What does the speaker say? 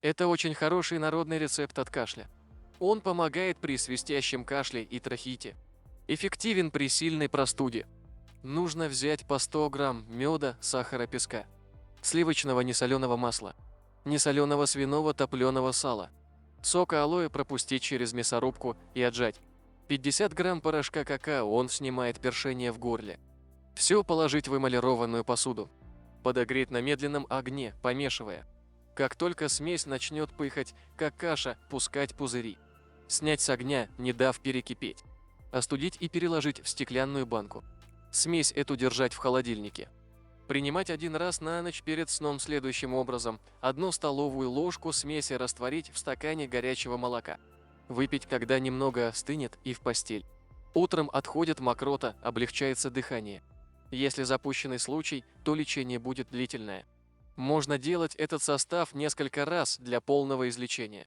Это очень хороший народный рецепт от кашля. Он помогает при свистящем кашле и трахеите. Эффективен при сильной простуде. Нужно взять по 100 грамм меда, сахара, песка, сливочного несоленого масла, несоленого свиного топленого сала, сока алоэ пропустить через мясорубку и отжать. 50 грамм порошка какао, он снимает першение в горле. Все положить в эмалированную посуду. Подогреть на медленном огне, помешивая. Как только смесь начнет пыхать, как каша, пускать пузыри. Снять с огня, не дав перекипеть. Остудить и переложить в стеклянную банку. Смесь эту держать в холодильнике. Принимать один раз на ночь перед сном следующим образом. 1 столовую ложку смеси растворить в стакане горячего молока. Выпить, когда немного остынет, и в постель. Утром отходит мокрота, облегчается дыхание. Если запущенный случай, то лечение будет длительное. Можно делать этот состав несколько раз для полного излечения.